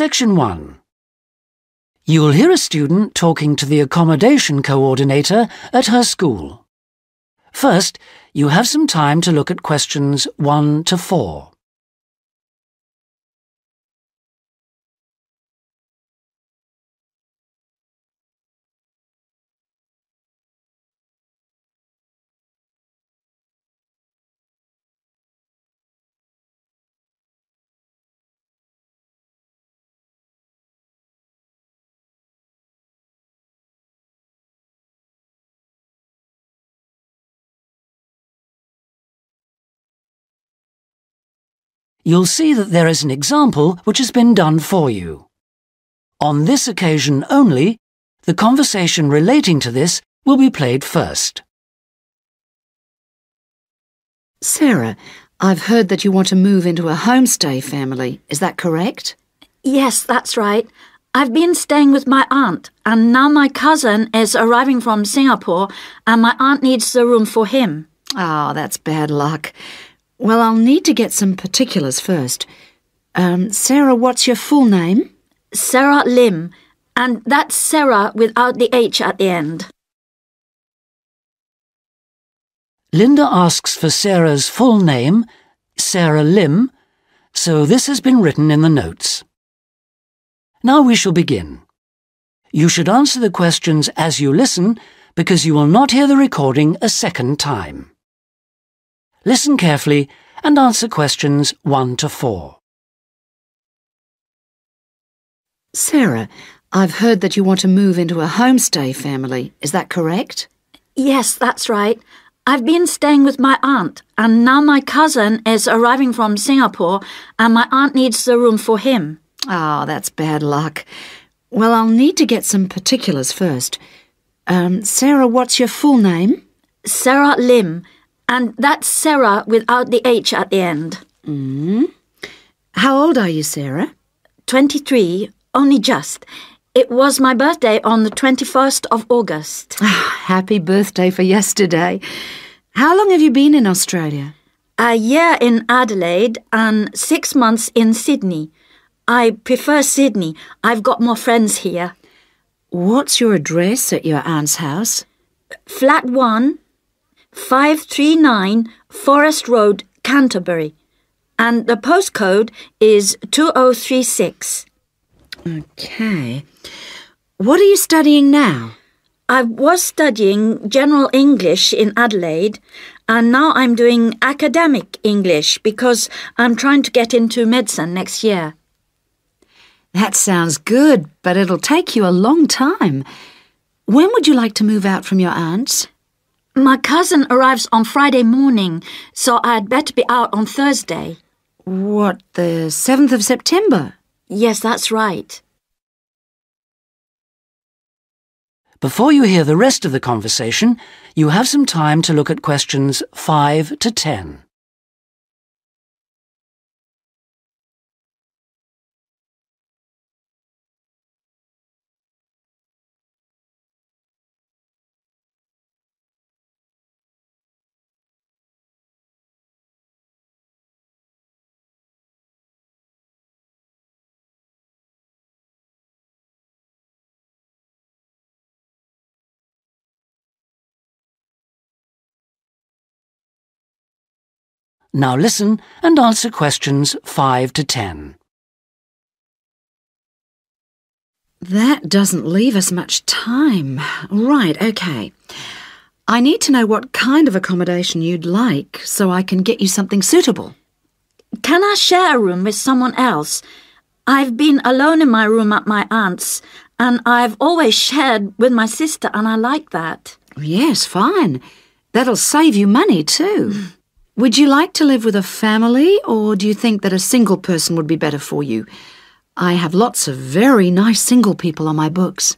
Section 1. You will hear a student talking to the accommodation coordinator at her school. First, you have some time to look at questions 1 to 4. You'll see that there is an example which has been done for you. On this occasion only, the conversation relating to this will be played first. Sarah, I've heard that you want to move into a homestay family. Is that correct? Yes, that's right. I've been staying with my aunt, and now my cousin is arriving from Singapore, and my aunt needs the room for him. Oh, that's bad luck. Well, I'll need to get some particulars first. Sarah, what's your full name? Sarah Lim, and that's Sarah without the H at the end. Linda asks for Sarah's full name, Sarah Lim, so this has been written in the notes. Now we shall begin. You should answer the questions as you listen, because you will not hear the recording a second time. Listen carefully and answer questions 1 to 4. Sarah, I've heard that you want to move into a homestay family. Is that correct? Yes, that's right. I've been staying with my aunt, and now my cousin is arriving from Singapore, and my aunt needs the room for him. Oh, that's bad luck. Well, I'll need to get some particulars first. Sarah, what's your full name? Sarah Lim, and that's Sarah without the H at the end. How old are you, Sarah? 23, only just. It was my birthday on the 21st of August. Happy birthday for yesterday. How long have you been in Australia? A year in Adelaide and 6 months in Sydney. I prefer Sydney. I've got more friends here. What's your address at your aunt's house? Flat 1, 539 Forest Road, Canterbury. And the postcode is 2036. Okay. What are you studying now? I was studying General English in Adelaide, and now I'm doing Academic English because I'm trying to get into medicine next year. That sounds good, but it'll take you a long time. When would you like to move out from your aunt's? My cousin arrives on Friday morning, so I'd better be out on Thursday. What, the 7th of September? Yes, that's right. Before you hear the rest of the conversation, you have some time to look at questions 5 to 10. Now listen and answer questions 5 to 10. That doesn't leave us much time. Right, okay. I need to know what kind of accommodation you'd like so I can get you something suitable. Can I share a room with someone else? I've been alone in my room at my aunt's, and I've always shared with my sister, and I like that. Yes, fine. That'll save you money too. Would you like to live with a family, or do you think that a single person would be better for you? I have lots of very nice single people on my books.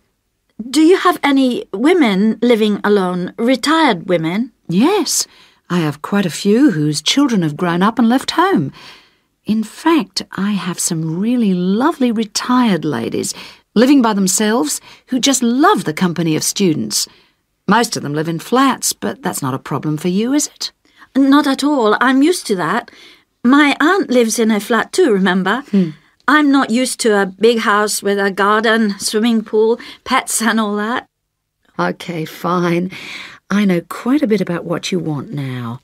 Do you have any women living alone, retired women? Yes, I have quite a few whose children have grown up and left home. In fact, I have some really lovely retired ladies living by themselves who just love the company of students. Most of them live in flats, but that's not a problem for you, is it? Not at all. I'm used to that. My aunt lives in a flat too, remember? I'm not used to a big house with a garden, swimming pool, pets and all that. OK, fine. I know quite a bit about what you want now.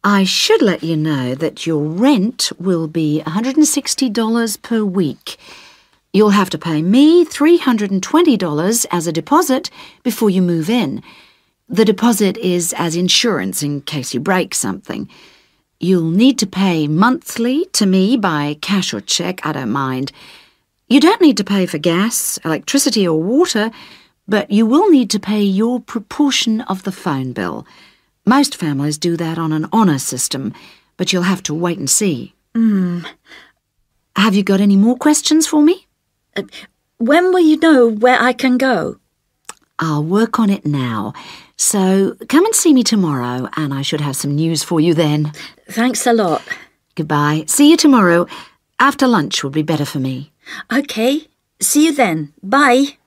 I should let you know that your rent will be $160 per week. You'll have to pay me $320 as a deposit before you move in. The deposit is as insurance in case you break something. You'll need to pay monthly to me by cash or cheque, I don't mind. You don't need to pay for gas, electricity or water, but you will need to pay your proportion of the phone bill. Most families do that on an honour system, but you'll have to wait and see. Have you got any more questions for me? When will you know where I can go? I'll work on it now. So come and see me tomorrow, and I should have some news for you then. Thanks a lot. Goodbye. See you tomorrow. After lunch would be better for me. OK. See you then. Bye.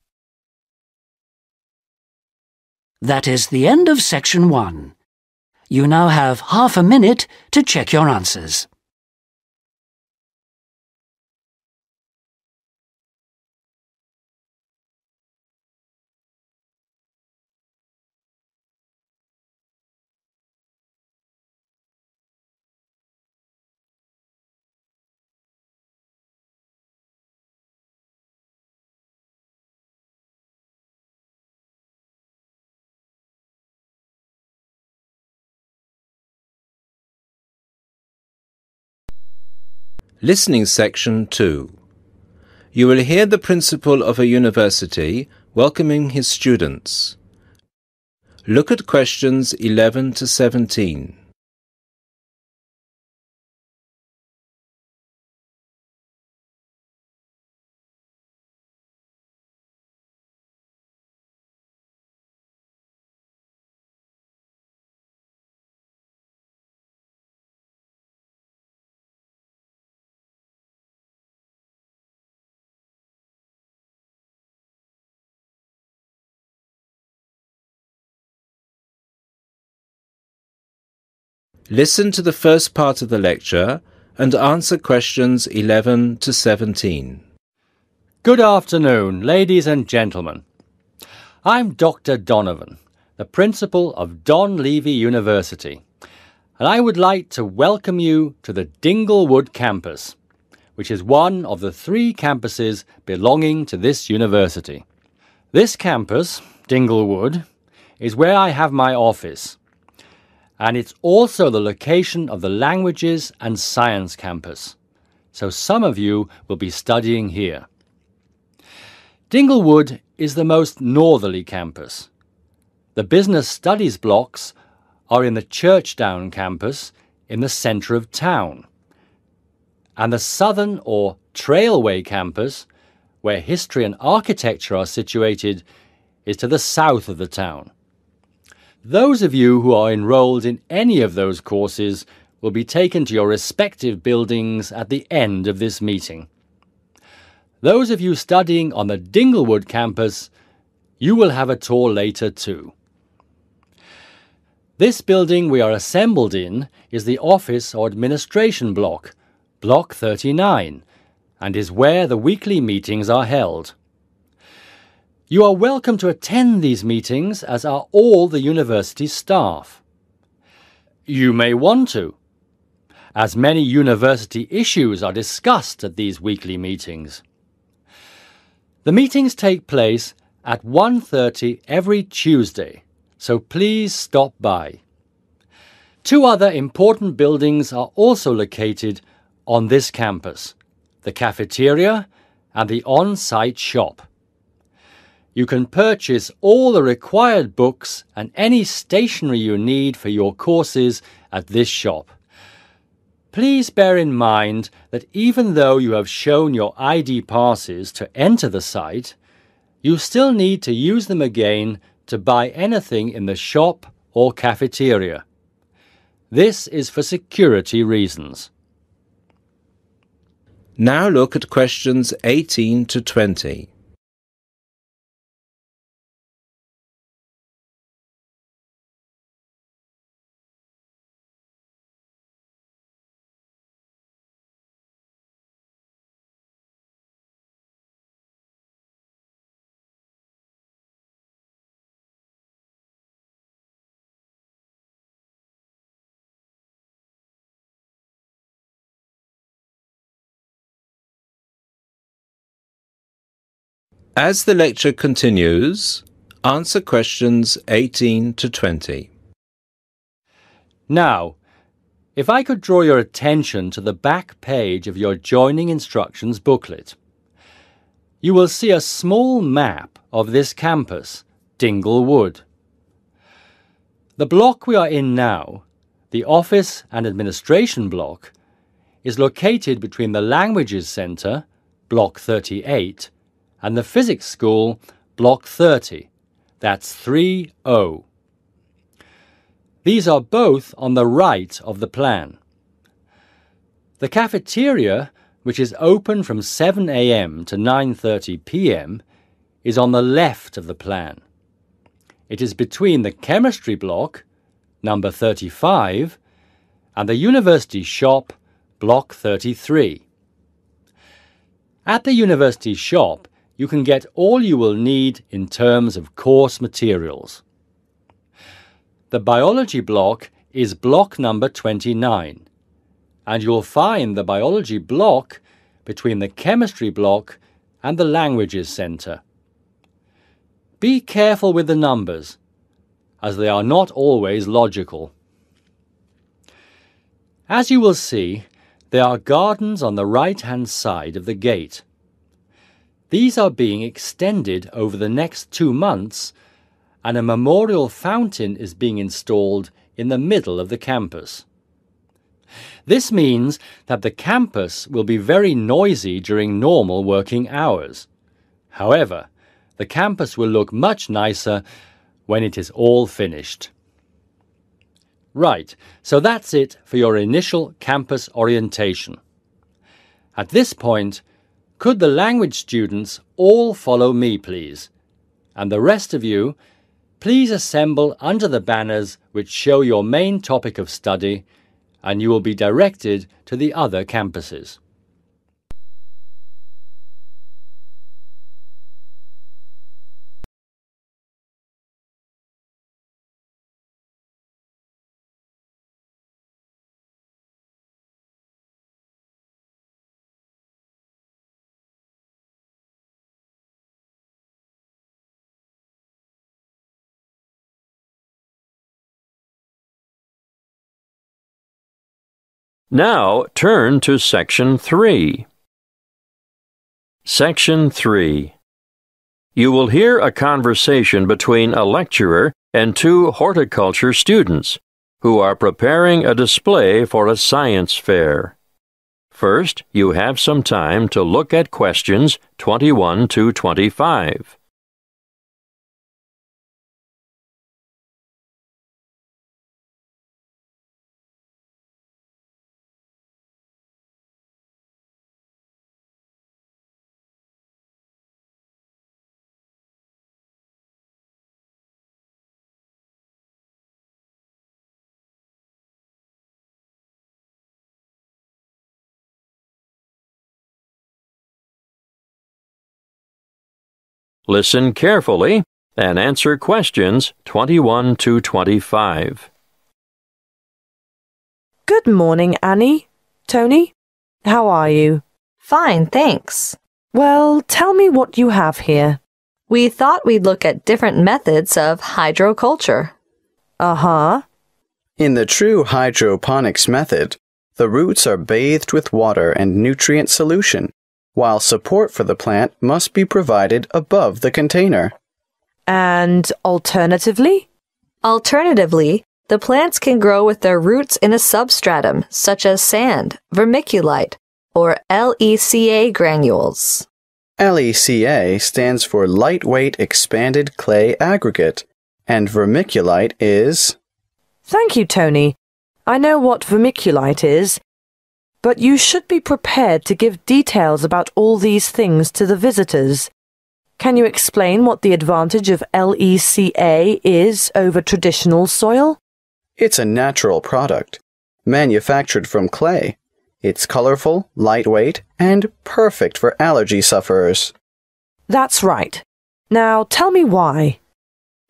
That is the end of section 1. You now have half a minute to check your answers. Listening section 2. You will hear the principal of a university welcoming his students. Look at questions 11 to 17. Listen to the first part of the lecture and answer questions 11 to 17. Good afternoon, ladies and gentlemen. I'm Dr. Donovan, the principal of Don Levy University, and I would like to welcome you to the Dinglewood campus, which is one of the 3 campuses belonging to this university. This campus, Dinglewood, is where I have my office, and it's also the location of the Languages and Science campus, so some of you will be studying here. Dinglewood is the most northerly campus. The business studies blocks are in the Churchdown campus in the centre of town, and the southern or Trailway campus, where history and architecture are situated, is to the south of the town. Those of you who are enrolled in any of those courses will be taken to your respective buildings at the end of this meeting. Those of you studying on the Dinglewood campus, you will have a tour later too. This building we are assembled in is the office or administration block, Block 39, and is where the weekly meetings are held. You are welcome to attend these meetings, as are all the university staff. You may want to, as many university issues are discussed at these weekly meetings. The meetings take place at 1:30 every Tuesday, so please stop by. 2 other important buildings are also located on this campus, the cafeteria and the on-site shop. You can purchase all the required books and any stationery you need for your courses at this shop. Please bear in mind that even though you have shown your ID passes to enter the site, you still need to use them again to buy anything in the shop or cafeteria. This is for security reasons. Now look at questions 18 to 20. As the lecture continues, answer questions 18 to 20. Now, if I could draw your attention to the back page of your joining instructions booklet, you will see a small map of this campus, Dingle Wood. The block we are in now, the Office and Administration block, is located between the Languages Centre, Block 38, and the Physics School, Block 30. That's 3O. These are both on the right of the plan. The cafeteria, which is open from 7 a.m. to 9:30 p.m., is on the left of the plan. It is between the Chemistry block, number 35, and the University shop, Block 33. At the University shop, you can get all you will need in terms of course materials. The Biology block is block number 29, and you'll find the Biology block between the Chemistry block and the Languages Centre. Be careful with the numbers, as they are not always logical. As you will see, there are gardens on the right-hand side of the gate. These are being extended over the next 2 months, and a memorial fountain is being installed in the middle of the campus. This means that the campus will be very noisy during normal working hours. However, the campus will look much nicer when it is all finished. Right, so that's it for your initial campus orientation. At this point, could the language students all follow me, please? And the rest of you, please assemble under the banners which show your main topic of study, and you will be directed to the other campuses. Now turn to Section 3. Section 3. You will hear a conversation between a lecturer and 2 horticulture students who are preparing a display for a science fair. First, you have some time to look at questions 21 to 25. Listen carefully and answer questions 21 to 25. Good morning, Annie. Tony, how are you? Fine, thanks. Well, tell me what you have here. We thought we'd look at different methods of hydroculture. Uh-huh. In the true hydroponics method, the roots are bathed with water and nutrient solution, while support for the plant must be provided above the container. And alternatively? Alternatively, the plants can grow with their roots in a substratum, such as sand, vermiculite, or LECA granules. LECA stands for Lightweight Expanded Clay Aggregate, and vermiculite is... Thank you, Tony. I know what vermiculite is, but you should be prepared to give details about all these things to the visitors. Can you explain what the advantage of LECA is over traditional soil? It's a natural product, manufactured from clay. It's colorful, lightweight, and perfect for allergy sufferers. That's right. Now tell me why.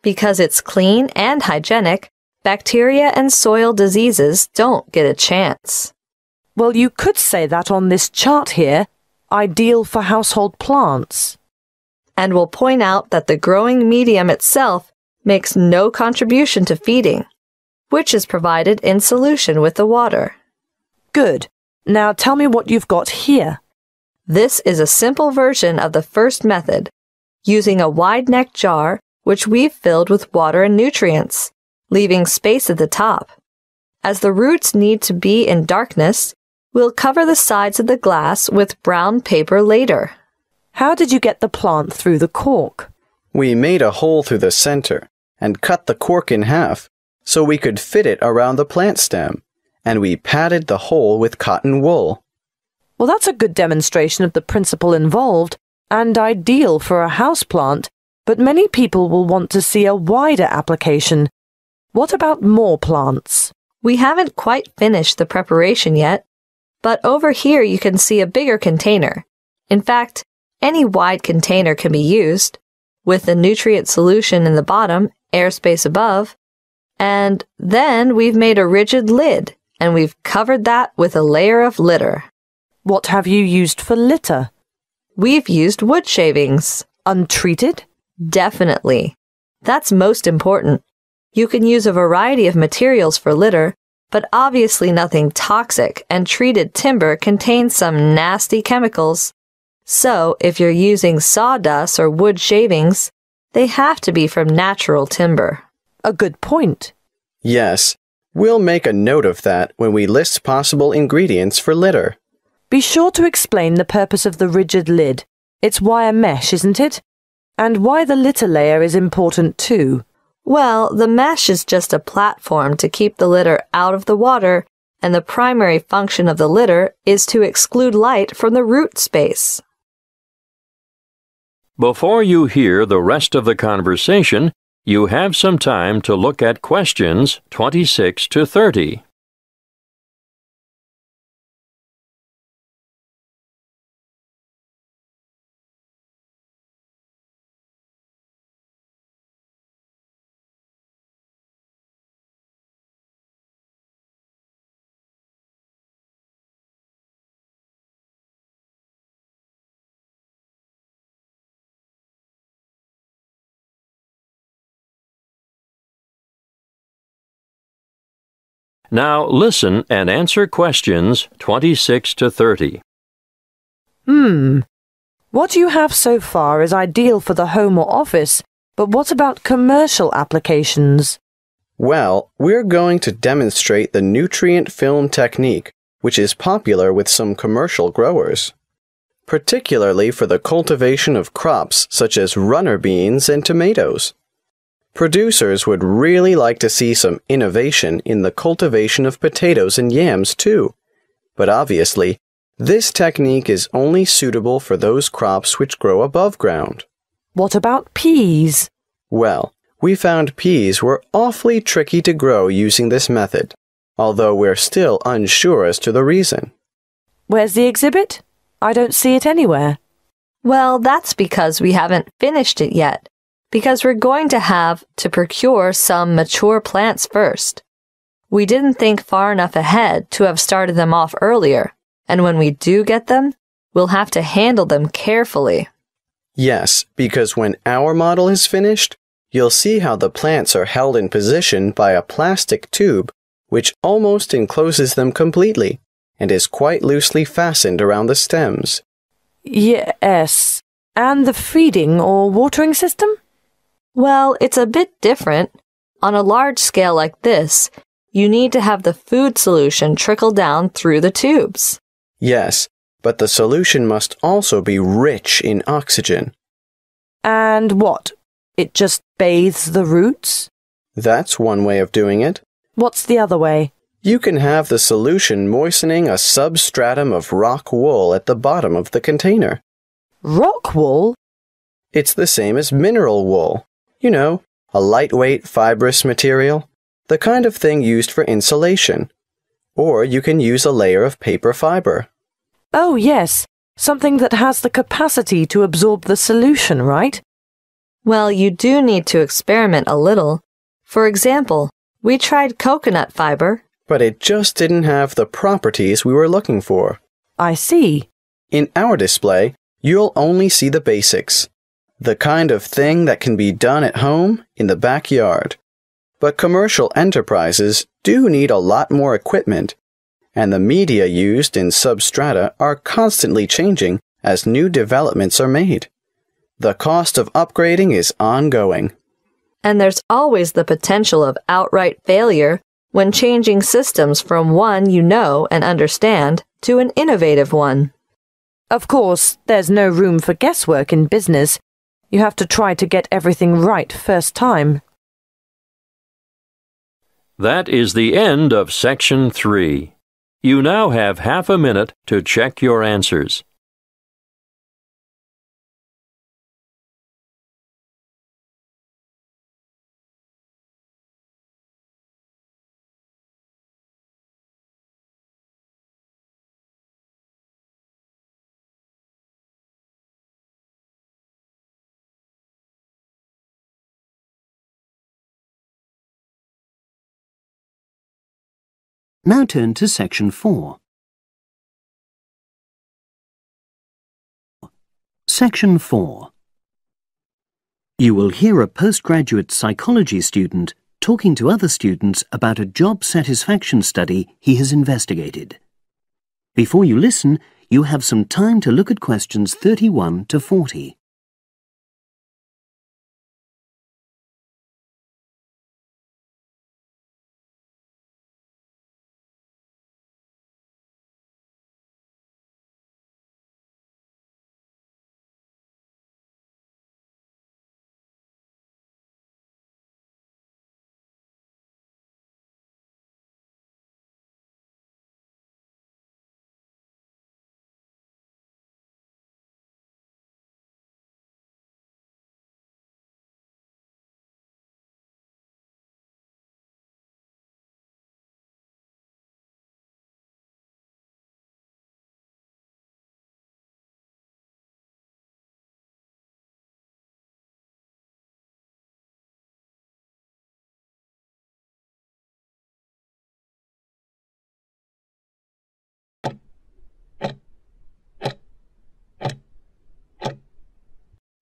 Because it's clean and hygienic, bacteria and soil diseases don't get a chance. Well, you could say that on this chart here, ideal for household plants. and will point out that the growing medium itself makes no contribution to feeding, which is provided in solution with the water. Good. Now tell me what you've got here. This is a simple version of the first method, using a wide-necked jar which we've filled with water and nutrients, leaving space at the top. As the roots need to be in darkness, we'll cover the sides of the glass with brown paper later. How did you get the plant through the cork? We made a hole through the center and cut the cork in half so we could fit it around the plant stem, and we padded the hole with cotton wool. Well, that's a good demonstration of the principle involved and ideal for a houseplant, but many people will want to see a wider application. What about more plants? We haven't quite finished the preparation yet, but over here you can see a bigger container. In fact, any wide container can be used, with the nutrient solution in the bottom, airspace above, and then we've made a rigid lid, and we've covered that with a layer of litter. What have you used for litter? We've used wood shavings. Untreated? Definitely. That's most important. You can use a variety of materials for litter, but obviously nothing toxic, and treated timber contains some nasty chemicals. So, if you're using sawdust or wood shavings, they have to be from natural timber. A good point. Yes, we'll make a note of that when we list possible ingredients for litter. Be sure to explain the purpose of the rigid lid. It's wire mesh, isn't it? And why the litter layer is important too. Well, the mesh is just a platform to keep the litter out of the water, and the primary function of the litter is to exclude light from the root space. Before you hear the rest of the conversation, you have some time to look at questions 26 to 30. Now listen and answer questions 26 to 30. What you have so far is ideal for the home or office, but what about commercial applications? Well, we're going to demonstrate the nutrient film technique, which is popular with some commercial growers, particularly for the cultivation of crops such as runner beans and tomatoes. Producers would really like to see some innovation in the cultivation of potatoes and yams too, but obviously, this technique is only suitable for those crops which grow above ground. What about peas? Well, we found peas were awfully tricky to grow using this method, although we're still unsure as to the reason. Where's the exhibit? I don't see it anywhere. Well, that's because we haven't finished it yet, because we're going to have to procure some mature plants first. We didn't think far enough ahead to have started them off earlier, and when we do get them, we'll have to handle them carefully. Yes, because when our model is finished, you'll see how the plants are held in position by a plastic tube which almost encloses them completely and is quite loosely fastened around the stems. Yes. And the feeding or watering system? Well, it's a bit different. On a large scale like this, you need to have the food solution trickle down through the tubes. Yes, but the solution must also be rich in oxygen. And what? It just bathes the roots? That's one way of doing it. What's the other way? You can have the solution moistening a substratum of rock wool at the bottom of the container. Rock wool? It's the same as mineral wool. You know, a lightweight fibrous material, the kind of thing used for insulation. Or you can use a layer of paper fiber. Oh, yes. Something that has the capacity to absorb the solution, right? Well, you do need to experiment a little. For example, we tried coconut fiber, but it just didn't have the properties we were looking for. I see. In our display, you'll only see the basics. the kind of thing that can be done at home in the backyard. But commercial enterprises do need a lot more equipment, and the media used in substrata are constantly changing as new developments are made. The cost of upgrading is ongoing. And there's always the potential of outright failure when changing systems from one you know and understand to an innovative one. Of course, there's no room for guesswork in business. You have to try to get everything right first time. That is the end of Section 3. You now have half a minute to check your answers. Now turn to Section 4. Section 4. You will hear a postgraduate psychology student talking to other students about a job satisfaction study he has investigated. Before you listen, you have some time to look at questions 31 to 40.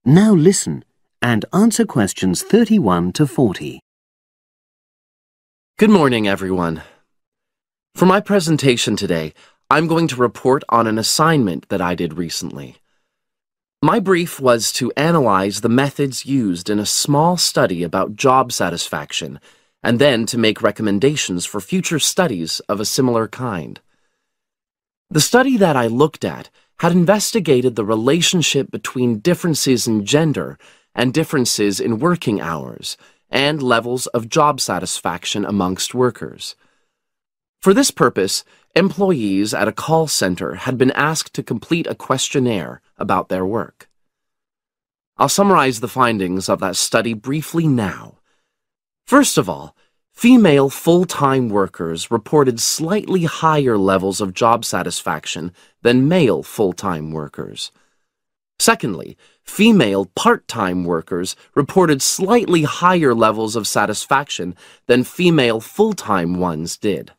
Now listen and answer questions 31 to 40. Good morning, everyone. For my presentation today, I'm going to report on an assignment that I did recently. My brief was to analyze the methods used in a small study about job satisfaction, and then to make recommendations for future studies of a similar kind. The study that I looked at had investigated the relationship between differences in gender and differences in working hours and levels of job satisfaction amongst workers. For this purpose, employees at a call center had been asked to complete a questionnaire about their work. I'll summarize the findings of that study briefly now. First of all, female full-time workers reported slightly higher levels of job satisfaction than male full-time workers. Secondly, female part-time workers reported slightly higher levels of satisfaction than female full-time ones did.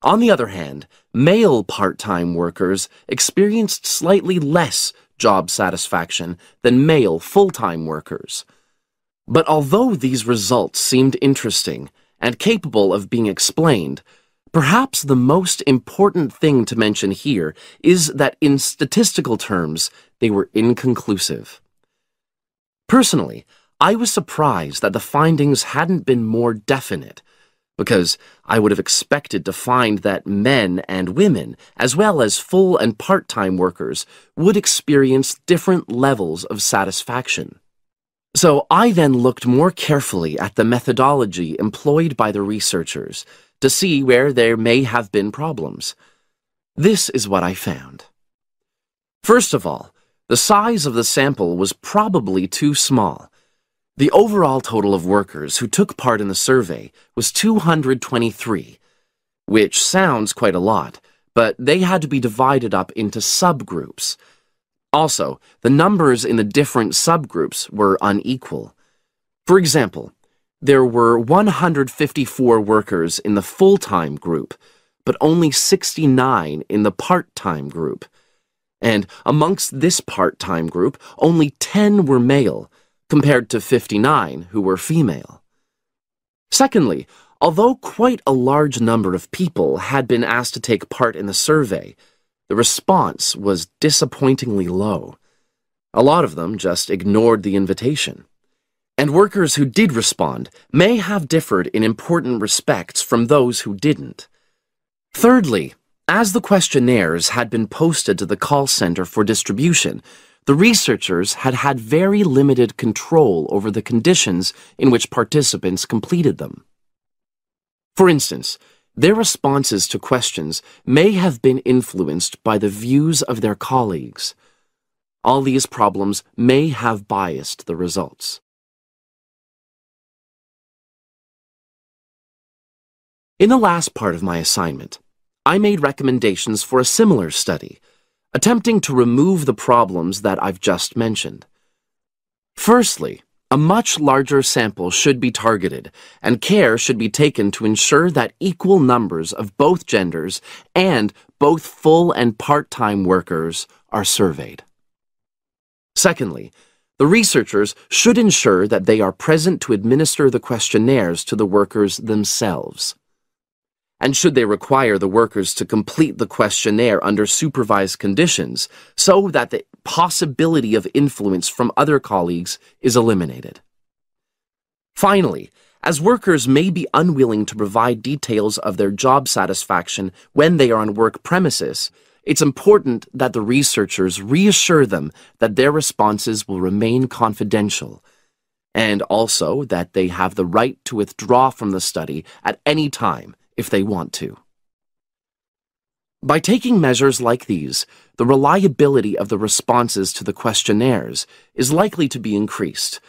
On the other hand, male part-time workers experienced slightly less job satisfaction than male full-time workers. But although these results seemed interesting and capable of being explained, perhaps the most important thing to mention here is that in statistical terms, they were inconclusive. Personally, I was surprised that the findings hadn't been more definite, because I would have expected to find that men and women, as well as full and part-time workers, would experience different levels of satisfaction. So I then looked more carefully at the methodology employed by the researchers to see where there may have been problems. This is what I found. First of all, the size of the sample was probably too small. The overall total of workers who took part in the survey was 223, which sounds quite a lot, but they had to be divided up into subgroups. Also, the numbers in the different subgroups were unequal. For example, there were 154 workers in the full-time group, but only 69 in the part-time group. and amongst this part-time group, only 10 were male, compared to 59 who were female. Secondly, although quite a large number of people had been asked to take part in the survey, the response was disappointingly low. A lot of them just ignored the invitation. And workers who did respond may have differed in important respects from those who didn't. Thirdly, as the questionnaires had been posted to the call center for distribution, the researchers had had very limited control over the conditions in which participants completed them. For instance, their responses to questions may have been influenced by the views of their colleagues. All these problems may have biased the results. In the last part of my assignment, I made recommendations for a similar study, attempting to remove the problems that I've just mentioned. Firstly, a much larger sample should be targeted, and care should be taken to ensure that equal numbers of both genders and both full and part-time workers are surveyed. Secondly, the researchers should ensure that they are present to administer the questionnaires to the workers themselves. And should they require the workers to complete the questionnaire under supervised conditions so that the possibility of influence from other colleagues is eliminated. Finally, as workers may be unwilling to provide details of their job satisfaction when they are on work premises, it's important that the researchers reassure them that their responses will remain confidential, and also that they have the right to withdraw from the study at any time if they want to. By taking measures like these, the reliability of the responses to the questionnaires is likely to be increased,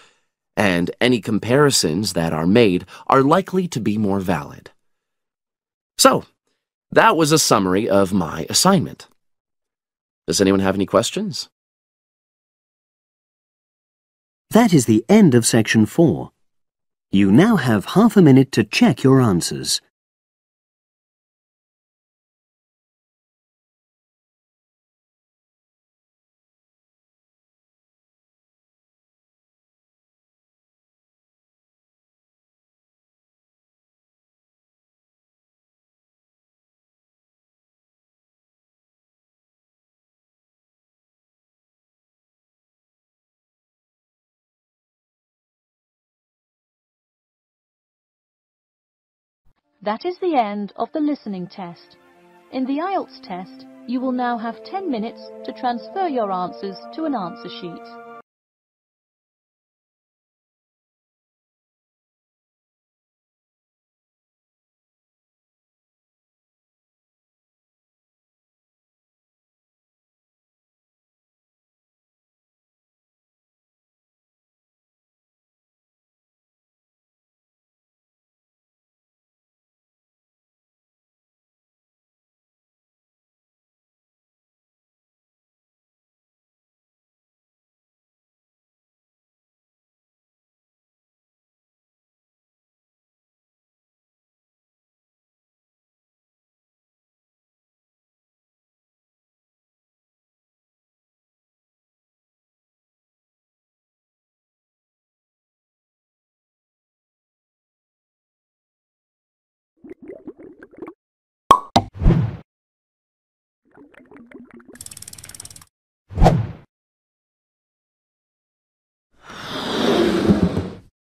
and any comparisons that are made are likely to be more valid. So, that was a summary of my assignment. Does anyone have any questions? That is the end of section 4. You now have half a minute to check your answers. That is the end of the listening test. In the Ielts test, you will now have 10 minutes to transfer your answers to an answer sheet.